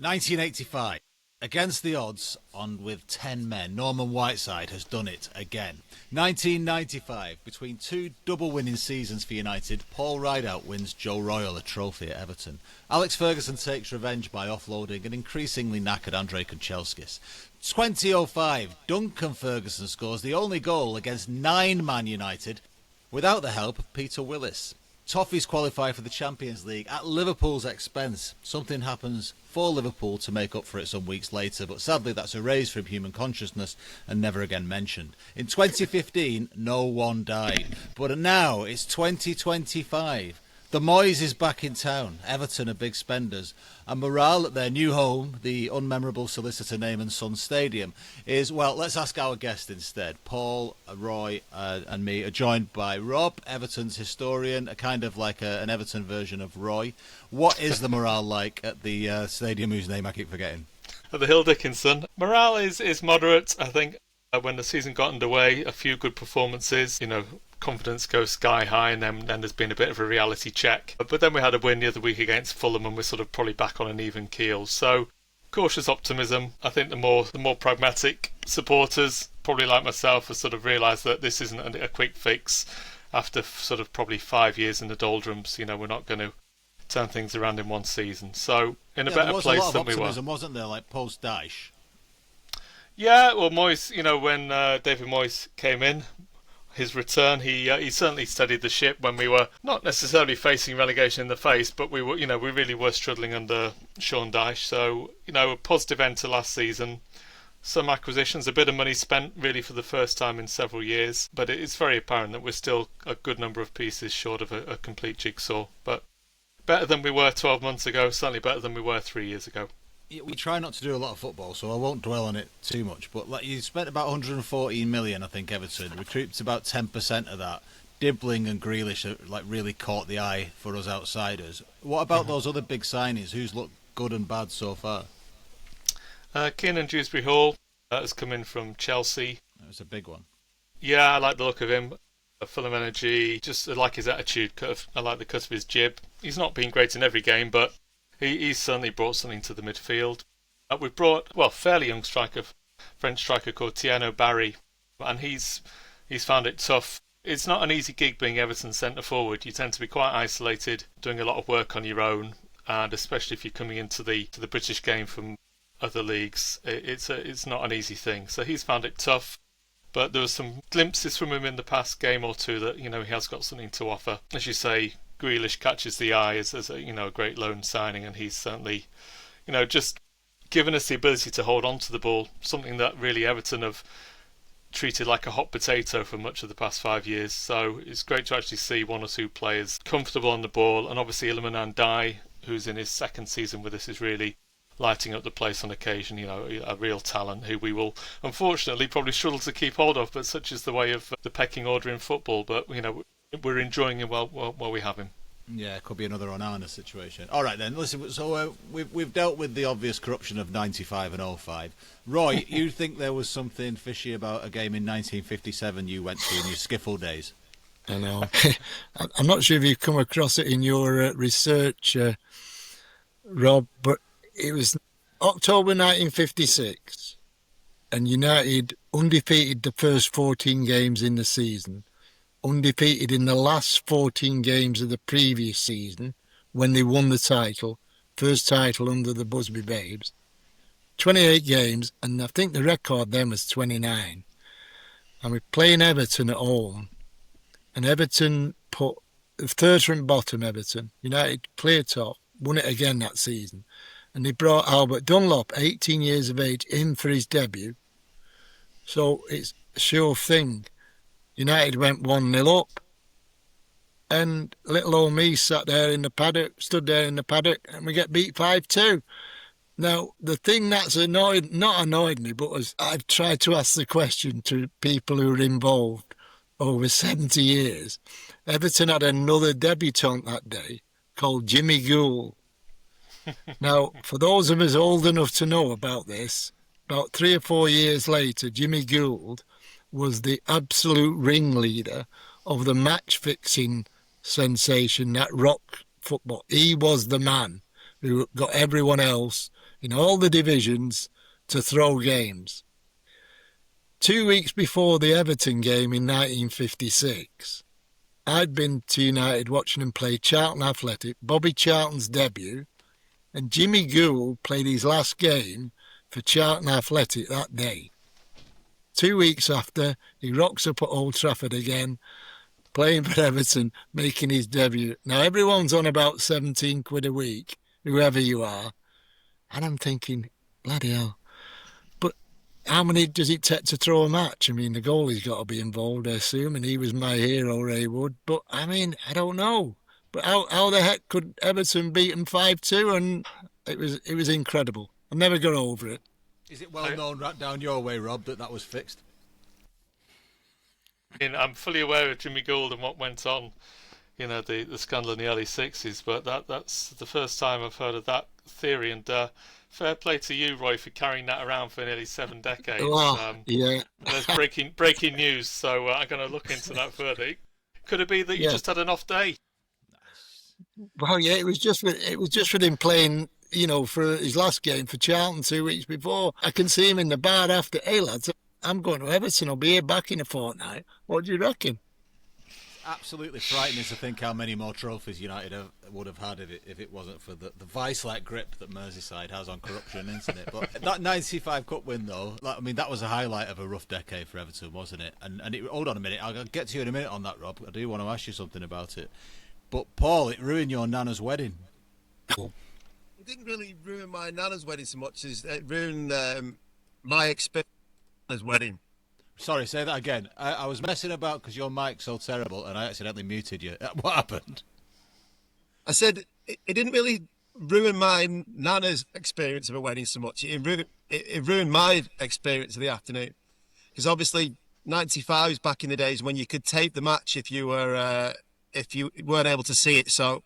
1985. Against the odds, on with 10 men, Norman Whiteside has done it again. 1995. Between two double-winning seasons for United, Paul Rideout wins Joe Royle a trophy at Everton. Alex Ferguson takes revenge by offloading an increasingly knackered Andrei Kanchelskis. 2005. Duncan Ferguson scores the only goal against 9 Man United without the help of Peter Willis. Toffees qualify for the Champions League at Liverpool's expense. Something happens for Liverpool to make up for it some weeks later, but sadly that's erased from human consciousness and never again mentioned. In 2015, no one died. But now it's 2025. The Moyes is back in town. Everton are big spenders. And morale at their new home, the unmemorable Solicitor Neyman Son Stadium, is, well, let's ask our guest instead. Paul, Roy and me are joined by Rob, Everton's historian, a kind of like an Everton version of Roy. What is the morale like at the stadium whose name I keep forgetting? At the Hill Dickinson. Morale is moderate, I think. When the season got underway, a few good performances, confidence goes sky high, and then there's been a bit of a reality check. But then we had a win the other week against Fulham, and we're sort of probably back on an even keel. So cautious optimism. I think the more pragmatic supporters, probably like myself, have sort of realised that this isn't a quick fix. After sort of probably 5 years in the doldrums, we're not going to turn things around in one season. So in a better place than we were. Wasn't there, like post Dyche? Yeah, well, Moyes, when David Moyes came in, his return, he certainly steadied the ship when we were not necessarily facing relegation in the face, but we were, we really were struggling under Sean Dyche. So, a positive end to last season. Some acquisitions, a bit of money spent really for the first time in several years, but it's very apparent that we're still a good number of pieces short of a complete jigsaw. But better than we were 12 months ago, certainly better than we were 3 years ago. We try not to do a lot of football, so I won't dwell on it too much. But you spent about 114 million, I think, Everton. Recouped about 10% of that. Dibbling and Grealish really caught the eye for us outsiders. What about those other big signings? Who's looked good and bad so far? Kiernan Dewsbury Hall has come in from Chelsea. That was a big one. Yeah, I like the look of him. Full of energy. Just like his attitude. I like the cut of his jib. He's not been great in every game, but he's certainly brought something to the midfield. We've brought, fairly young French striker called Tiano Barry, and he's found it tough. It's not an easy gig being Everton's centre forward. You tend to be quite isolated, doing a lot of work on your own, and especially if you're coming into the British game from other leagues, it's not an easy thing. So he's found it tough. But there were some glimpses from him in the past game or two that he has got something to offer. As you say, Grealish catches the eye as a great loan signing, and he's certainly just given us the ability to hold on to the ball, something that really Everton have treated like a hot potato for much of the past 5 years. So it's great to actually see one or two players comfortable on the ball, and obviously Iliman Ndiaye, who's in his second season with us, is really lighting up the place on occasion. A real talent who we will unfortunately probably struggle to keep hold of, but such is the way of the pecking order in football. But we're enjoying him while we have him. Yeah, it could be another Onana situation. All right then, listen. So we've dealt with the obvious corruption of '95 and '05. Roy, you think there was something fishy about a game in 1957 you went to in your skiffle days? I know. I'm not sure if you've come across it in your research, Rob, but it was October 1956, and United undefeated the first 14 games in the season, undefeated in the last 14 games of the previous season when they won the title, first title under the Busby Babes. 28 games, and I think the record then was 29. And we're playing Everton at home, and Everton put third from bottom. Everton, United clear top, won it again that season. And they brought Albert Dunlop, 18 years of age, in for his debut. So it's a sure thing. United went 1-0 up. And little old me stood there in the paddock, and we get beat 5-2. Now, the thing that's not annoyed me, but I've tried to ask the question to people who are involved over 70 years. Everton had another debutant that day called Jimmy Gould. Now, for those of us old enough to know about this, about 3 or 4 years later, Jimmy Gould was the absolute ringleader of the match-fixing sensation that rocked football. He was the man who got everyone else in all the divisions to throw games. 2 weeks before the Everton game in 1956, I'd been to United watching them play Charlton Athletic, Bobby Charlton's debut, and Jimmy Gould played his last game for Charlton Athletic that day. 2 weeks after, he rocks up at Old Trafford again, playing for Everton, making his debut. Now, everyone's on about 17 quid a week, whoever you are. And I'm thinking, bloody hell. But how many does it take to throw a match? I mean, the goalie's got to be involved, I assume, and he was my hero, Ray Wood. But, I mean, I don't know. But how the heck could Everton beat them 5-2? And it was incredible. I never got over it. Is it well known right down your way, Rob, that was fixed? I'm fully aware of Jimmy Gould and what went on, the scandal in the early 60s, but that's the first time I've heard of that theory, and fair play to you, Roy, for carrying that around for nearly 7 decades. Yeah. There's breaking news, so I'm going to look into that further. Could it be that you just had an off day? Well, yeah, it was just with him playing, for his last game for Charlton 2 weeks before. I can see him in the bar after, hey lads, I'm going to Everton, I'll be here back in a fortnight. What do you reckon? Absolutely frightening to think how many more trophies United would have had if it wasn't for the vice-like grip that Merseyside has on corruption, isn't it? But that 95 Cup win, though, that was a highlight of a rough decade for Everton, wasn't it? And hold on a minute, I'll get to you in a minute on that, Rob. I do want to ask you something about it. But, Paul, it ruined your nana's wedding. It didn't really ruin my nana's wedding so much as it ruined my experience at wedding. Sorry, say that again. I was messing about because your mic's so terrible and I accidentally muted you. What happened? I said it didn't really ruin my nana's experience of a wedding so much. It ruined my experience of the afternoon. Because obviously, 95 was back in the days when you could tape the match if you weren't able to see it. So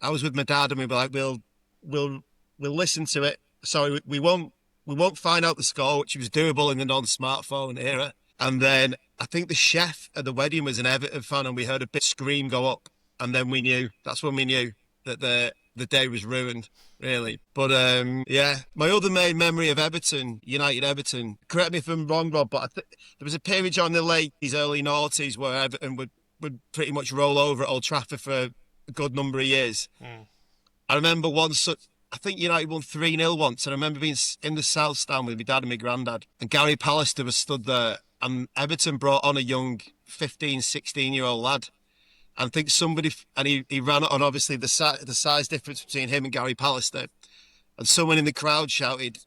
I was with my dad and we were like, we'll listen to it. So we won't find out the score, which was doable in the non-smartphone era. And then I think the chef at the wedding was an Everton fan, and we heard a big scream go up, and then that's when we knew that the day was ruined, really. But my other main memory of United Everton, correct me if I'm wrong, Rob, but there was a period on the late early noughties where Everton would pretty much roll over at Old Trafford for a good number of years. I remember I think United won 3-0 once, and I remember being in the South Stand with my dad and my granddad, and Gary Pallister was stood there, and Everton brought on a young 15, 16-year-old lad. And I think he ran it on, obviously, the size difference between him and Gary Pallister. And someone in the crowd shouted,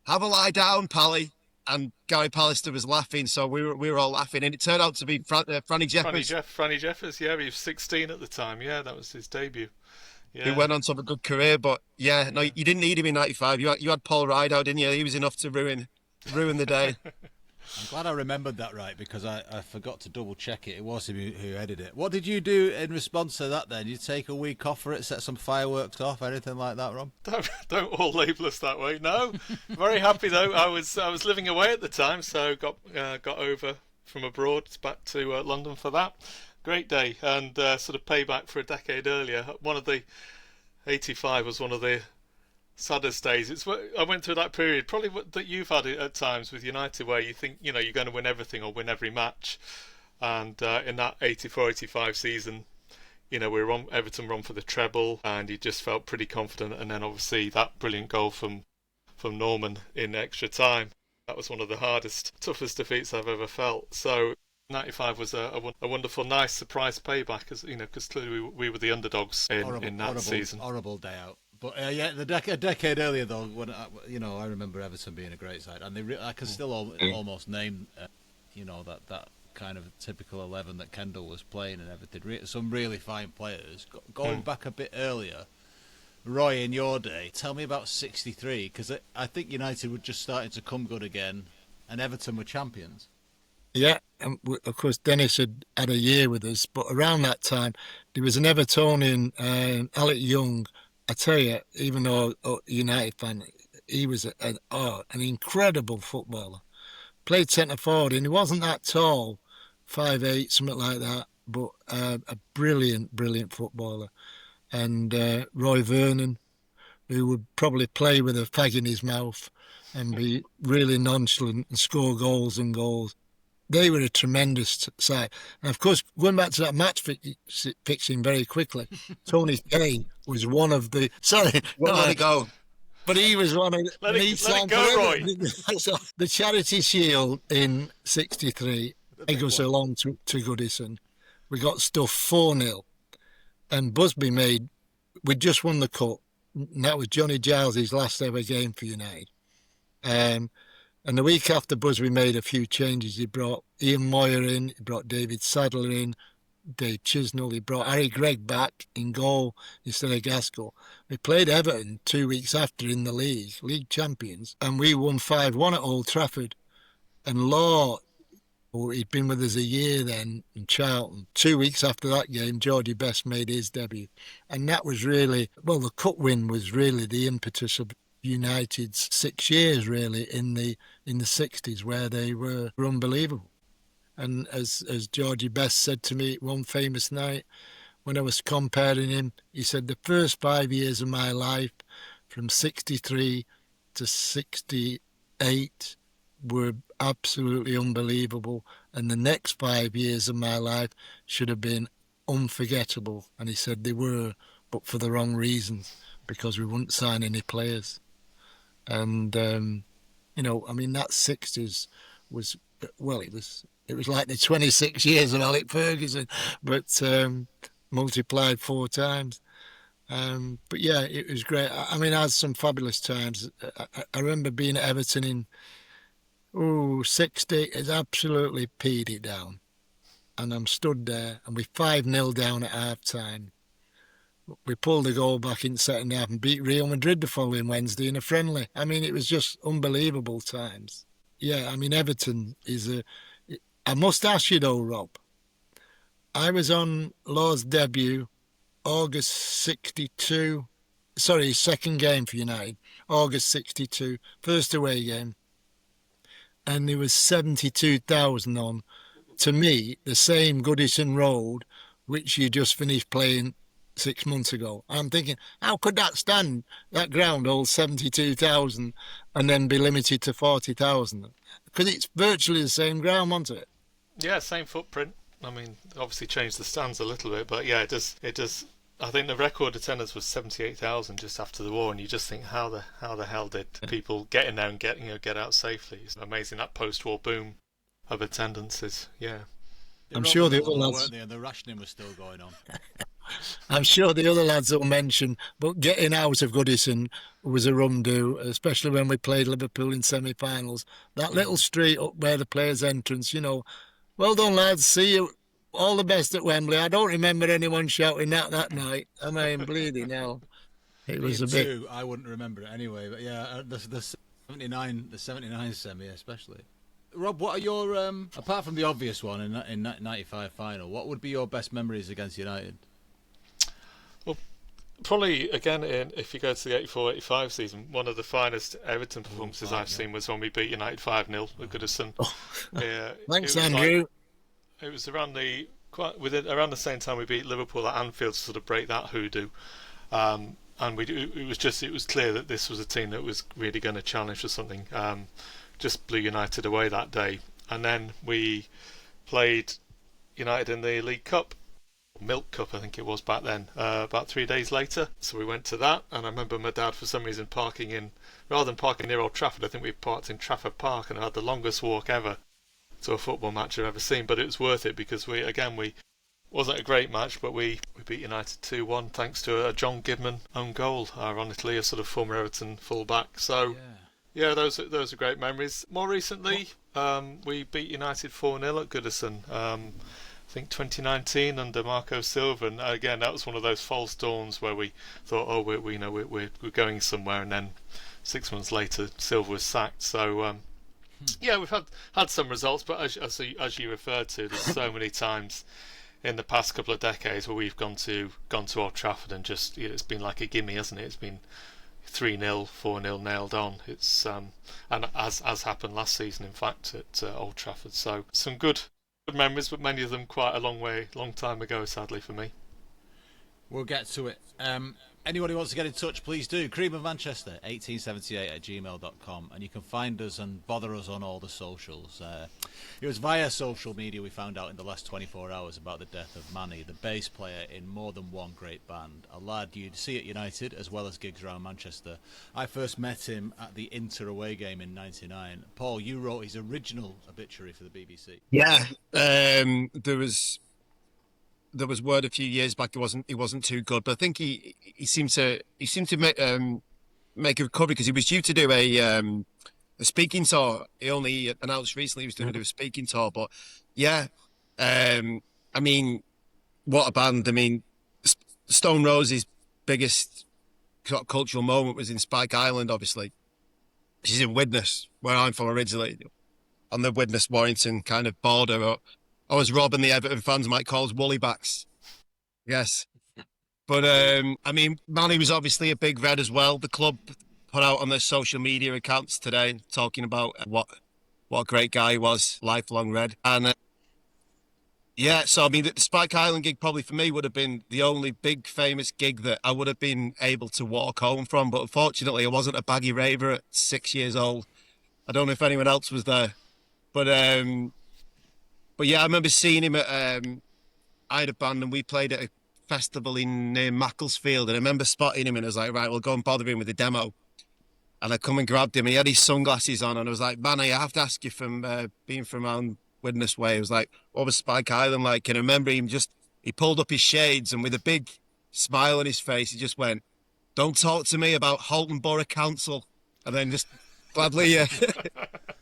"Have a lie down, Pally." And Gary Pallister was laughing, so we were all laughing. And it turned out to be Franny Jeffers. Franny Jeffers, yeah, he was 16 at the time. Yeah, that was his debut. Yeah. Who went on to have a good career, but yeah, no, you didn't need him in 95. You had Paul Rideout, didn't you? He was enough to ruin the day. I'm glad I remembered that right, because I forgot to double check it. It was him who headed it. What did you do in response to that then? Did you take a week off for it, set some fireworks off, anything like that, Rob? Don't all label us that way. No, very happy though. I was living away at the time, so got over from abroad back to London for that. Great day, and sort of payback for a decade earlier. 85 was one of the saddest days. I went through that period, probably that you've had it at times with United, where you think you're going to win everything or win every match. And in that 84-85 season, Everton were on for the treble, and you just felt pretty confident. And then obviously that brilliant goal from Norman in extra time. That was one of the hardest, toughest defeats I've ever felt. So 95 was a wonderful, nice surprise payback, because clearly we were the underdogs in that season. Horrible day out. But a decade earlier, though, when I remember Everton being a great side, and I can still almost name, that kind of typical 11 that Kendall was playing and everything. Some really fine players. Going back a bit earlier, Roy, in your day, tell me about '63, because I think United were just starting to come good again, and Everton were champions. Yeah, and of course Dennis had a year with us, but around that time there was an Evertonian, Alec Young. I tell you, even though a United fan, he was an incredible footballer. Played centre forward, and he wasn't that tall, 5'8", something like that, but a brilliant footballer. And Roy Vernon who would probably play with a fag in his mouth and be really nonchalant and score goals and goals. They were a tremendous side. And of course, going back to that match fixing very quickly, Tony Kay was one of the. Sorry, Won't let it go. but he was one of the. Let it go, Roy. So the Charity Shield in '63, it goes along to Goodison. We got stuff 4-0, and Busby we'd just won the cup. And that was Johnny Giles' last ever game for United. And the week after Busby made a few changes, he brought Ian Moyer in, he brought David Sadler in, Dave Chisnell, he brought Harry Gregg back in goal instead of Gaskell. We played Everton 2 weeks after in the league champions, and we won 5-1 at Old Trafford. And Law, he'd been with us a year then in Charlton. 2 weeks after that game, Georgie Best made his debut. And that was really, the cup win was really the impetus of United's 6 years really in the 60s, where they were unbelievable. And as Georgie Best said to me one famous night when I was comparing him, he said, the first 5 years of my life from 63 to 68 were absolutely unbelievable, and the next 5 years of my life should have been unforgettable. And he said they were, but for the wrong reasons, because we wouldn't sign any players. And that 60s was, it was like the 26 years of Alec Ferguson, but multiplied 4 times. But yeah, it was great. I had some fabulous times. I remember being at Everton in 60. It's absolutely peed it down, and I'm stood there, and we're 5-0 down at half time. We pulled a goal back in the second half and beat Real Madrid the following Wednesday in a friendly. It was just unbelievable times. Yeah, Everton is I must ask you though, Rob. I was on Law's debut, August 62. Sorry, second game for United, August 62, first away game. And there was 72,000 on, to me, the same Goodison Road, which you just finished playing 6 months ago. I'm thinking, how could that ground hold 72,000 and then be limited to 40,000? Because it's virtually the same ground, wasn't it? Yeah, same footprint. Obviously changed the stands a little bit, but yeah, it does. I think the record attendance was 78,000 just after the war, and you just think, how the hell did people get in there and get out safely? It's amazing, that post-war boom of attendances. Yeah, I'm sure the other lads, weren't they, and the rationing was still going on. I'm sure the other lads will mention, but getting out of Goodison was a rum do, especially when we played Liverpool in semi-finals. That little street up where the players' entrance, well done lads, see you, all the best at Wembley. I don't remember anyone shouting that night. Bleeding hell. It was a bit. I wouldn't remember it anyway, but yeah, the 79 semi especially. Rob, what are your apart from the obvious one in 95 final, what would be your best memories against United? Well, probably again, if you go to the 84-85 season, one of the finest Everton performances I've seen was when we beat United 5-0 at Goodison. Thanks, Andrew. It was around the same time we beat Liverpool at Anfield to sort of break that hoodoo, and it was clear that this was a team that was really going to challenge for something. Just blew United away that day, and then we played United in the League Cup, Milk Cup I think it was back then, about 3 days later. So we went to that, and I remember my dad for some reason rather than parking near Old Trafford, I think we parked in Trafford Park, and I had the longest walk ever to a football match I've ever seen. But it was worth it because we wasn't a great match, but we beat United 2-1 thanks to a John Gidman own goal, ironically, a sort of former Everton full-back. So yeah, those are great memories. More recently, we beat United 4-0 at Goodison. I think 2019 under Marco Silva, and again that was one of those false dawns where we thought, we're going somewhere, and then 6 months later Silva was sacked. So yeah, we've had some results, but as you referred to, there's so many times in the past couple of decades where we've gone to Old Trafford and just it's been like a gimme, hasn't it? It's been 3-0, 4-0 nailed on. It's and as happened last season, in fact, at Old Trafford. So some good memories, but many of them quite a long time ago, sadly for me. We'll get to it. Anyone who wants to get in touch, please do. Cream of Manchester, 1878@gmail.com. And you can find us and bother us on all the socials. It was via social media we found out in the last 24 hours about the death of Manny, the bass player in more than one great band. A lad you'd see at United as well as gigs around Manchester. I first met him at the Inter away game in '99. Paul, you wrote his original obituary for the BBC. Yeah, there was word a few years back he wasn't too good, but I think he seemed to make a recovery because he was due to do a speaking tour. He only announced recently he was going to do a speaking tour, but yeah, I mean, what a band! I mean, Stone Roses' biggest sort of cultural moment was in Spike Island, obviously. She's in Widnes, where I'm from originally, on the Widnes Warrington kind of border. Or as Rob and the Everton fans might call us, woolly-backs. Yes. But, I mean, Manny was obviously a big red as well. The club put out on their social media accounts today talking about what a great guy he was, lifelong red. And, yeah, so, I mean, the Spike Island gig probably for me would have been the only big famous gig that I would have been able to walk home from. But unfortunately, I wasn't a baggy raver at 6 years old. I don't know if anyone else was there. But yeah, I remember seeing him at, I had a band and we played at a festival near Macclesfield, and I remember spotting him and I was like, right, we'll go and bother him with the demo. And I come and grabbed him and he had his sunglasses on and I was like, Manny, I have to ask you from being from around Widnes Way. I was like, what was Spike Island like? And I remember he pulled up his shades and with a big smile on his face, he just went, don't talk to me about Halton Borough Council. And then just gladly,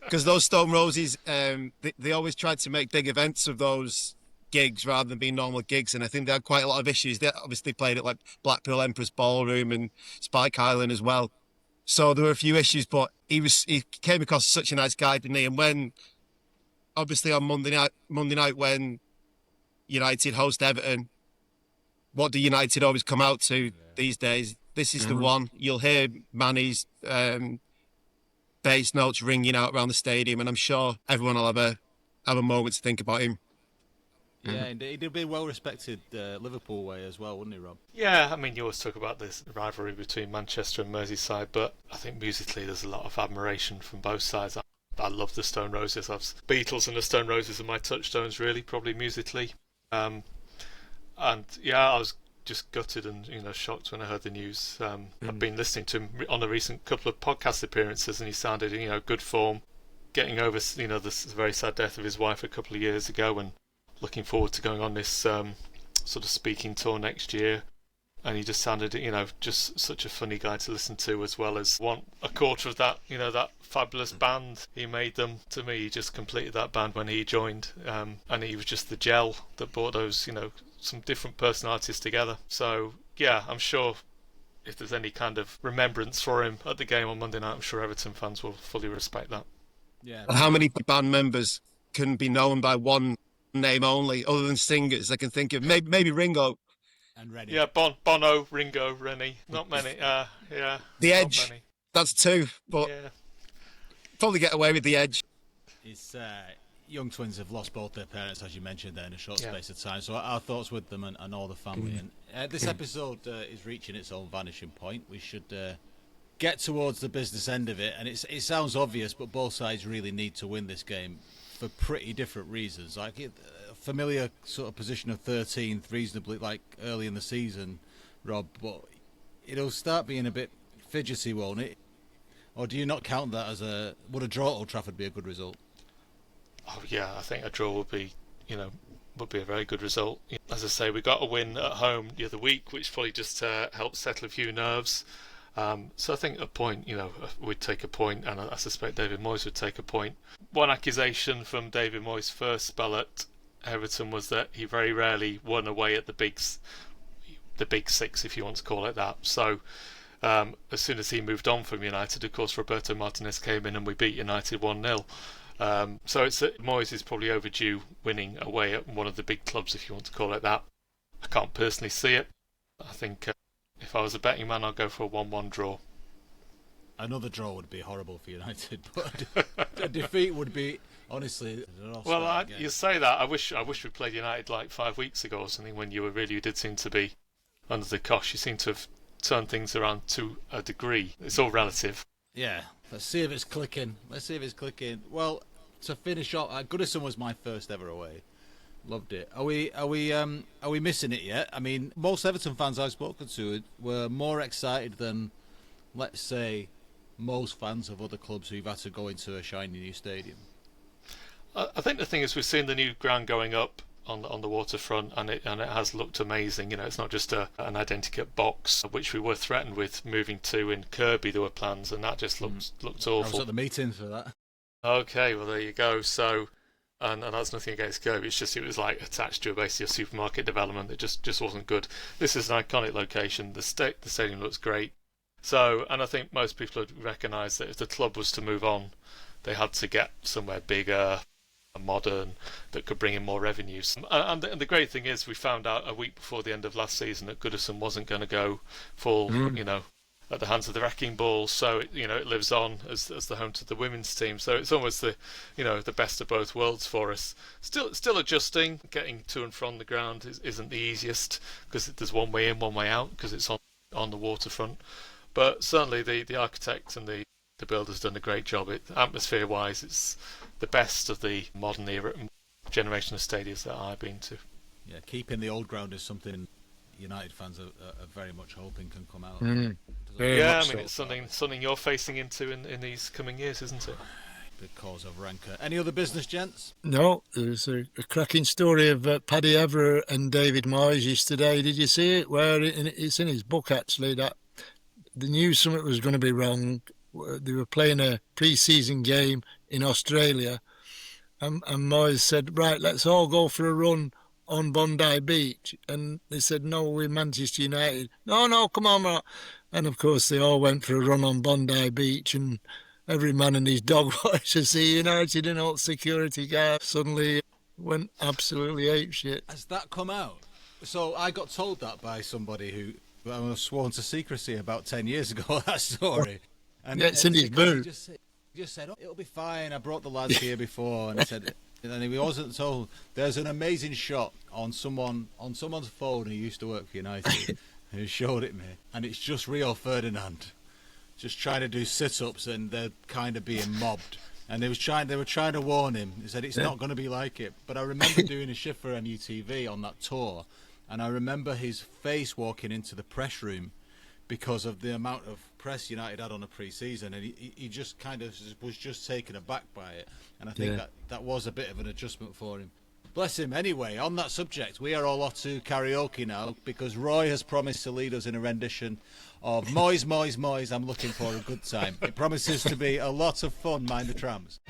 because those Stone Roses, they always tried to make big events of those gigs rather than being normal gigs, and I think they had quite a lot of issues. They obviously played at like Blackpool Empress Ballroom and Spike Island as well, so there were a few issues. But he came across such a nice guy, didn't he? And when obviously on Monday night when United host Everton, what do United always come out to these days? This is the one. You'll hear Manny's bass notes ringing out around the stadium, and I'm sure everyone will have a moment to think about him. Yeah, indeed. He'd be a well-respected Liverpool way as well, wouldn't he, Rob? Yeah, I mean, you always talk about this rivalry between Manchester and Merseyside, but I think musically there's a lot of admiration from both sides. I love the Stone Roses. Beatles and the Stone Roses are my touchstones, really, probably musically. And yeah, I was just gutted and shocked when I heard the news. I've been listening to him on a recent couple of podcast appearances, and he sounded good form, getting over the very sad death of his wife a couple of years ago, and looking forward to going on this sort of speaking tour next year. And he just sounded just such a funny guy to listen to, as well as a quarter of that that fabulous band he made them. To me, he just completed that band when he joined, and he was just the gel that brought those some different personalities together. So yeah, I'm sure if there's any kind of remembrance for him at the game on Monday night, I'm sure Everton fans will fully respect that. Yeah. How many band members can be known by one name only, other than singers? I can think of maybe Ringo and Rennie. Yeah, Bono, Ringo, Rennie. Not many. Yeah. The Edge. Not many. That's two, but yeah, probably get away with the Edge. It's young twins have lost both their parents, as you mentioned there, in a short space of time. So our thoughts with them and all the family. And this episode is reaching its own vanishing point. We should get towards the business end of it. And it sounds obvious, but both sides really need to win this game for pretty different reasons. Like a familiar sort of position of 13th, reasonably like early in the season, Rob. But it'll start being a bit fidgety, won't it? Or do you not count that as would a draw at Old Trafford be a good result? Oh yeah, I think a draw would be a very good result. As I say, we got a win at home the other week, which probably just helped settle a few nerves. So I think a point, we'd take a point, and I suspect David Moyes would take a point. One accusation from David Moyes' first spell at Everton was that he very rarely won away at the big six, if you want to call it that. So as soon as he moved on from United, of course, Roberto Martinez came in and we beat United 1-0. So Moyes is probably overdue winning away at one of the big clubs, if you want to call it that. I can't personally see it. I think if I was a betting man, I'd go for a 1-1 draw. Another draw would be horrible for United, but a defeat would be, honestly, well, you say that. I wish we played United like 5 weeks ago or something, when you did seem to be under the cosh. You seem to have turn things around to a degree. It's all relative. Yeah, let's see if it's clicking. Well, to finish off, Goodison was my first ever away. Loved it. Are we missing it yet? I mean, most Everton fans I've spoken to were more excited than, let's say, most fans of other clubs who've had to go into a shiny new stadium. I think the thing is, we've seen the new ground going up on the waterfront, and it has looked amazing. You know, it's not just an identikit box, which we were threatened with moving to in Kirby. There were plans, and that just looked awful. I was at the meeting for that. Okay, well there you go. So, and that's nothing against Kirby. It's just it was like attached to basically a supermarket development that just wasn't good. This is an iconic location. The stadium looks great. So, and I think most people would recognise that if the club was to move on, they had to get somewhere bigger, modern, that could bring in more revenues. And the great thing is, we found out a week before the end of last season that Goodison wasn't going to go full, at the hands of the wrecking ball. So it lives on as the home to the women's team. So it's almost the best of both worlds for us. Still adjusting. Getting to and from the ground isn't the easiest, because there's one way in, one way out, because it's on the waterfront. But certainly the architect and the builder's done a great job. Atmosphere-wise, it's the best of the modern era generation of stadiums that I've been to. Yeah, keeping the old ground is something United fans are very much hoping can come out. It's something you're facing into in these coming years, isn't it? Big cause of rancour. Any other business, gents? No, there's a cracking story of Paddy Everett and David Moyes yesterday. Did you see it? Where it's in his book, actually, that they knew something was going to be wrong. They were playing a pre-season game in Australia, and Moyes said, right, let's all go for a run on Bondi Beach. And they said, no, we're Manchester United. No, come on, man. And of course they all went for a run on Bondi Beach, and every man and his dog wanted to see United, and all security guards suddenly went absolutely apeshit. Has that come out? So I got told that by somebody who I was sworn to secrecy about 10 years ago, that story. And yeah, it's in his boot. He just said, it'll be fine. I brought the lads here before. And he said, and he wasn't told. There's an amazing shot on someone's phone who used to work for United, who showed it me. And it's just Rio Ferdinand just trying to do sit-ups, and they're kind of being mobbed. And they were trying to warn him. He said, it's not going to be like it. But I remember doing a shift for MUTV on that tour, and I remember his face walking into the press room because of the amount of press United had on a pre-season, and he just kind of was just taken aback by it. And I think that was a bit of an adjustment for him. Bless him. Anyway, on that subject, we are all off to karaoke now, because Roy has promised to lead us in a rendition of Moyes, I'm looking for a good time. It promises to be a lot of fun, mind the trams.